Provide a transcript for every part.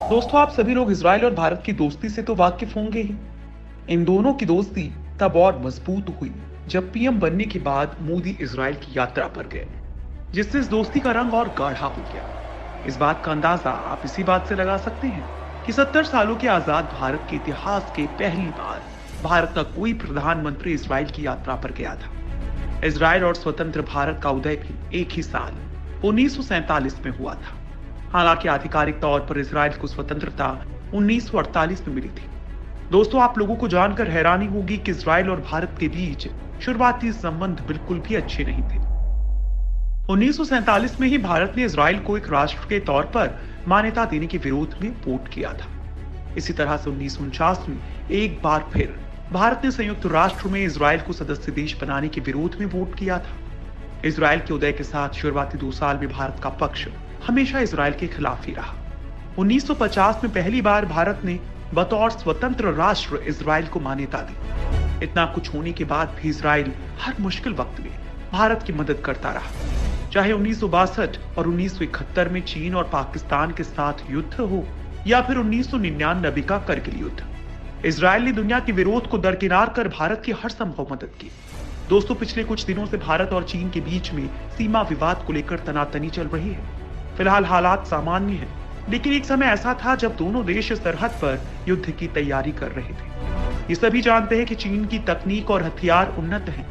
दोस्तों, आप सभी लोग इजराइल और भारत की दोस्ती से तो वाकिफ होंगे ही। इन दोनों की दोस्ती तब और मजबूत हुई जब पीएम बनने के बाद मोदी इजराइल की यात्रा पर गए, जिससे इस दोस्ती का रंग और गाढ़ा हो गया। इस बात का अंदाजा आप इसी बात से लगा सकते हैं कि 70 सालों के आजाद भारत के इतिहास के पहली बार भारत का कोई प्रधानमंत्री इजराइल की यात्रा पर गया था। इजराइल और स्वतंत्र भारत का उदय भी एक ही साल 1947 में हुआ था। हालांकि आधिकारिक तौर पर इजराइल को स्वतंत्रता 1948 में मिली थी। दोस्तों, आप लोगों को जानकर हैरानी होगी कि इजराइल और भारत के बीच शुरुआती संबंध बिल्कुल भी अच्छे नहीं थे। 1947 में ही भारत ने इजराइल को एक राष्ट्र के तौर पर मान्यता देने के विरोध में वोट किया था। इसी तरह से 1949 में एक बार फिर भारत ने संयुक्त राष्ट्र में इजराइल को सदस्य देश बनाने के विरोध में वोट किया था। इजराइल के उदय के साथ शुरुआती 2 साल में भारत का पक्ष हमेशा इजराइल के खिलाफ ही रहा। 1950 में पहली बार भारत ने बतौर स्वतंत्र राष्ट्र इजराइल को मान्यता दी। इतना कुछ होने के बाद भी इजराइल हर मुश्किल वक्त में भारत की मदद करता रहा, चाहे 1962 और 1971 में चीन और पाकिस्तान के साथ युद्ध हो या फिर 1999 का करगिल युद्ध। इजराइल ने दुनिया के विरोध को दरकिनार कर भारत की हर संभव मदद की। दोस्तों, पिछले कुछ दिनों से भारत और चीन के बीच में सीमा विवाद को लेकर तनातनी चल रही है। फिलहाल हालात सामान्य हैं, लेकिन एक समय ऐसा था जब दोनों देश सरहद पर युद्ध की तैयारी कर रहे थे। ये सभी जानते हैं कि चीन की तकनीक और हथियार उन्नत हैं।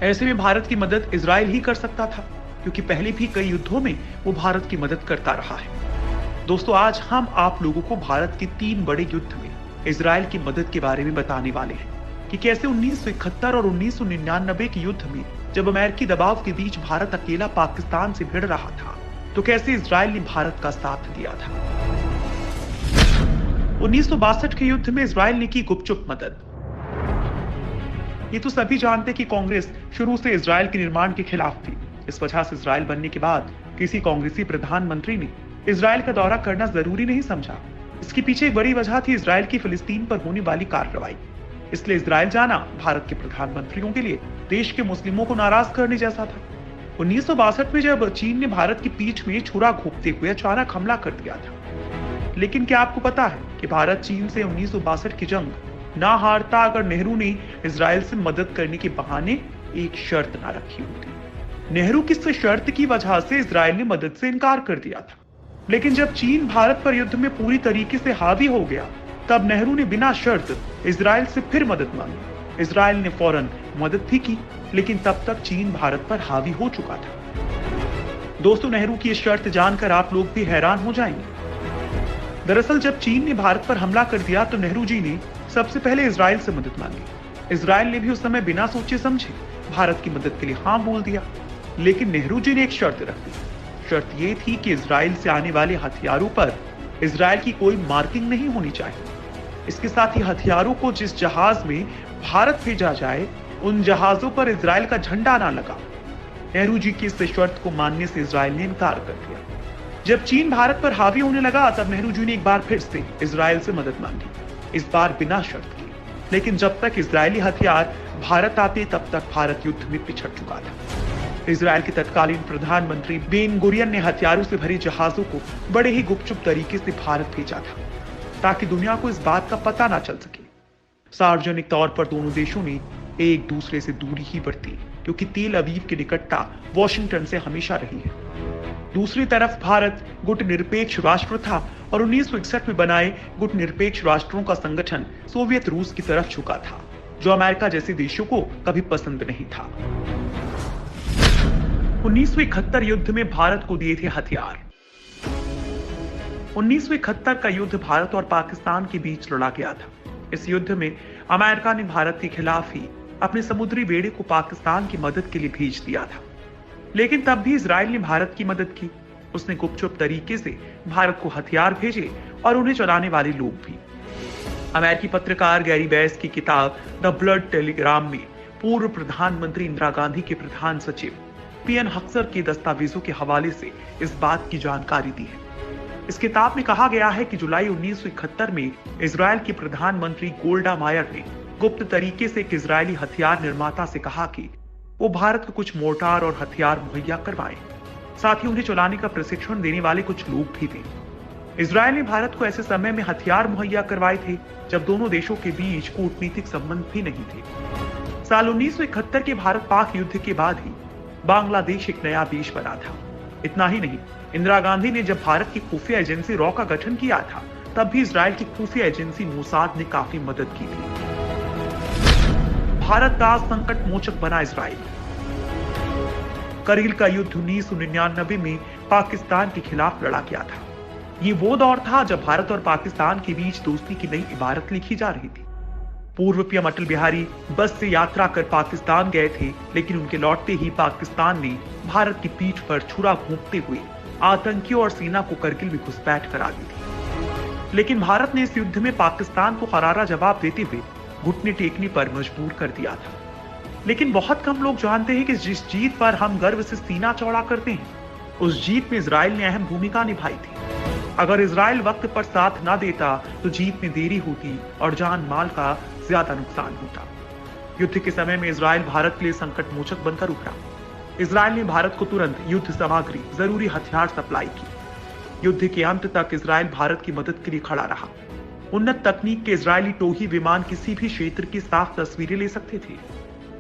ऐसे में भारत की मदद इजराइल ही कर सकता था, क्योंकि पहले भी कई युद्धों में वो भारत की मदद करता रहा है। दोस्तों, आज हम आप लोगों को भारत के 3 बड़े युद्ध में इजराइल की मदद के बारे में बताने वाले हैं कि कैसे 1971 और 1999 के युद्ध में जब अमेरिकी दबाव के बीच भारत अकेला पाकिस्तान से भिड़ रहा था, तो कैसे इजराइल ने भारत का साथ दिया था। 1962 के युद्ध में इजराइल ने की गुपचुप मदद। ये तो सभी जानते कि कांग्रेस शुरू से इजराइल के निर्माण के खिलाफ थी। इस वजह से इजराइल बनने के बाद किसी कांग्रेसी प्रधानमंत्री ने इजराइल का दौरा करना जरूरी नहीं समझा। इसके पीछे एक बड़ी वजह थी इजराइल की फिलिस्तीन पर होने वाली कार्रवाई। इसलिए इजराइल जाना भारत के प्रधानमंत्रियों के लिए देश के मुस्लिमों को नाराज करने जैसा था। 1962 में जब चीन ने भारत की पीठ में छुरा घोंपते हुए अचानक हमला कर दिया था। लेकिन क्या आपको पता है कि भारत चीन से 1962 की जंग ना हारता अगर नेहरू ने इजराइल से मदद करने के बहाने एक शर्त ना रखी होती। नेहरू की इस शर्त की वजह से इजराइल ने मदद से इनकार कर दिया था। लेकिन जब चीन भारत पर युद्ध में पूरी तरीके से हावी हो गया, तब नेहरू ने बिना शर्त इजराइल से फिर मदद मांगी। इजराइल ने फौरन मदद भी की, लेकिन तब तक चीन भारत पर हावी हो चुका था। दोस्तों, नेहरू की ये शर्त जानकर आप लोग भी हैरान हो जाएंगे। दरअसल जब चीन ने भारत पर हमला कर दिया तो नेहरू जी ने सबसे पहले इजराइल से मदद मांगी। इजराइल ने भी उस समय बिना सोचे समझे भारत की मदद के लिए हाँ बोल दिया। लेकिन नेहरू जी ने एक शर्त रख दी। शर्त ये थी कि इजराइल से आने वाले हथियारों पर इजराइल की कोई मार्किंग नहीं होनी चाहिए। इसके साथ ही हथियारों को जिस जहाज में भारत भेजा जाए, उन जहाजों पर इजराइल का झंडा ना लगा। नेहरू जी की इस शर्त को मानने से इजराइल ने इनकार कर दिया। जब चीन भारत पर हावी होने लगा, तब नेहरू जी ने एक बार फिर से इजराइल से मदद मांगी, इस बार बिना शर्त के। लेकिन जब तक इजरायली हथियार भारत आते, तब तक भारत युद्ध में पिछड़ चुका था। इजराइल के तत्कालीन प्रधानमंत्री बेन गुरियन ने हथियारों से भरे जहाजों को बड़े ही गुपचुप तरीके से भारत भेजा था, ताकि दुनिया को इस बात का पता ना चल सके। सार्वजनिक तौर पर दोनों देशों ने एक दूसरे से दूरी ही बरती, क्योंकि तेल अवीव की निकटता वॉशिंगटन से हमेशा रही है। दूसरी तरफ भारत गुटनिरपेक्ष राष्ट्र था और 1961 में बनाए गुटनिरपेक्ष राष्ट्रों का संगठन सोवियत रूस की तरफ झुका था, जो अमेरिका जैसे देशों को कभी पसंद नहीं था। 1971 युद्ध में भारत को दिए थे हथियार। 1971 का युद्ध भारत और पाकिस्तान के बीच लड़ा गया था। इस युद्ध में अमेरिका ने भारत के खिलाफ ही अपने समुद्री बेड़े को पाकिस्तान की मदद के लिए भेज दिया था। लेकिन तब भी इजराइल ने भारत की मदद की। उसने गुपचुप तरीके से भारत को हथियार भेजे और उन्हें चलाने वाले लोग भी। अमेरिकी पत्रकार गैरी बैस की किताब द ब्लड टेलीग्राम में पूर्व प्रधानमंत्री इंदिरा गांधी के प्रधान सचिव पीएन हक्सर के दस्तावेजों के हवाले से इस बात की जानकारी दी है। इस किताब में कहा गया है कि जुलाई 1971 में इजराइल की प्रधानमंत्री गोल्डा मायर ने गुप्त तरीके से एक इजरायली हथियार निर्माता से कहा कि वो भारत को कुछ मोर्टार और हथियार मुहैया करवाएं। साथ ही उन्हें चलाने का प्रशिक्षण देने वाले कुछ लोग भी थे। इजराइल ने भारत को ऐसे समय में हथियार मुहैया करवाए थे जब दोनों देशों के बीच कूटनीतिक संबंध भी नहीं थे। साल 1971 के भारत पाक युद्ध के बाद ही बांग्लादेश एक नया देश बना था। इतना ही नहीं, इंदिरा गांधी ने जब भारत की खुफिया एजेंसी रॉ का गठन किया था, तब भी इजराइल की खुफिया एजेंसी मोसाद ने काफी मदद की थी। भारत का संकट मोचक बना इजराइल। करगिल का युद्ध 1999 में पाकिस्तान के खिलाफ लड़ा गया था। ये वो दौर था जब भारत और पाकिस्तान के बीच दोस्ती की नई इबारत लिखी जा रही थी। पूर्व पीएम अटल बिहारी बस से यात्रा कर पाकिस्तान गए थे, लेकिन उनके लौटते ही पाकिस्तान ने भारत की पीठ पर छुरा घोंपते हुए आतंकियों और सेना को करगिल में घुसपैठ करा दी थी। लेकिन भारत ने इस युद्ध में पाकिस्तान को करारा जवाब देते हुए घुटने टेकने पर मजबूर कर दिया था। लेकिन बहुत कम लोग जानते हैं कि जिस जीत पर हम गर्व से सीना चौड़ा करते हैं, उस जीत में इजराइल ने अहम भूमिका निभाई थी। अगर इजराइल वक्त पर साथ ना देता तो जीत में देरी होती और जान माल का ज्यादा नुकसान होता। युद्ध के समय में इजराइल भारत के लिए संकट मोचक बनकर उभरा। इजराइल ने भारत को तुरंत युद्ध सामग्री, जरूरी हथियार सप्लाई की। युद्ध के अंत तक इजराइल भारत की मदद के लिए खड़ा रहा। उन्नत तकनीक के इजरायली टोही विमान किसी भी क्षेत्र की साफ तस्वीरें ले सकते थे।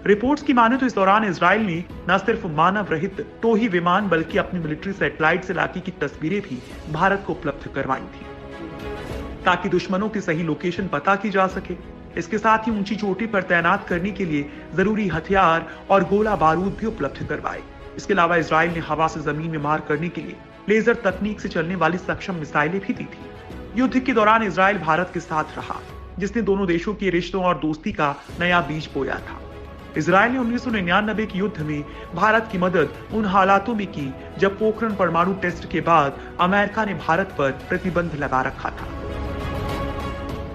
रिपोर्ट्स की माने तो इस दौरान इजराइल ने न सिर्फ मानव रहित टोही विमान बल्कि अपनी मिलिट्री सैटेलाइट इलाके की तस्वीरें भी भारत को उपलब्ध करवाई थी, ताकि दुश्मनों की सही लोकेशन पता की जा सके। इसके साथ ही ऊंची चोटी पर तैनात करने के लिए जरूरी हथियार और गोला बारूद भी उपलब्ध करवाए। इसके अलावा इजराइल ने हवा से जमीन में मार करने के लिए लेजर तकनीक से चलने वाली सक्षम मिसाइलें भी दी थी। युद्ध के दौरान इजराइल भारत के साथ रहा, जिसने दोनों देशों के रिश्तों और दोस्ती का नया बीज बोया था। इजराइल ने 1999 के युद्ध में भारत की मदद उन हालातों में की जब पोखरण परमाणु टेस्ट के बाद अमेरिका ने भारत पर प्रतिबंध लगा रखा था।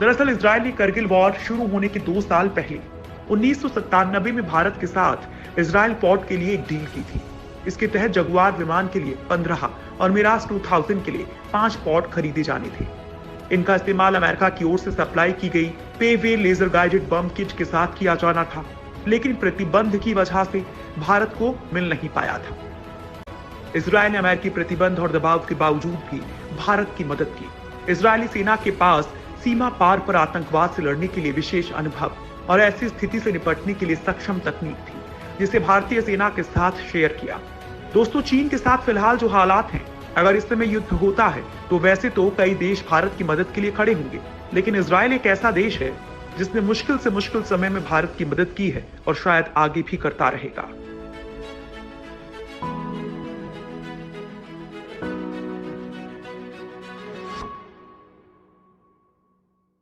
दरअसल इजराइल ने करगिल वॉर शुरू होने के 2 साल पहले 1997 में भारत के साथ इजराइल पोर्ट के लिए एक डील की थी। इसके तहत जगुआर विमान के लिए 15 और मिराज 2000 के लिए 5 पोर्ट खरीदे जाने थे। इनका इस्तेमाल अमेरिका की ओर से सप्लाई की गई पेवे लेजर गाइडेड बम किट के साथ किया जाना था, लेकिन प्रतिबंध की वजह से भारत को मिल नहीं पाया था। इजराइल ने अमेरिकी प्रतिबंध और दबाव के बावजूद भी भारत की मदद की। इजरायली सेना के पास सीमा पार पर आतंकवाद से लड़ने के लिए विशेष अनुभव और ऐसी स्थिति से निपटने के लिए सक्षम तकनीक थी, जिसे भारतीय सेना के साथ शेयर किया। दोस्तों, चीन के साथ फिलहाल जो हालात हैं, अगर इस समय युद्ध होता है तो वैसे तो कई देश भारत की मदद के लिए खड़े होंगे, लेकिन इजराइल एक ऐसा देश है जिसने मुश्किल से मुश्किल समय में भारत की मदद की है और शायद आगे भी करता रहेगा।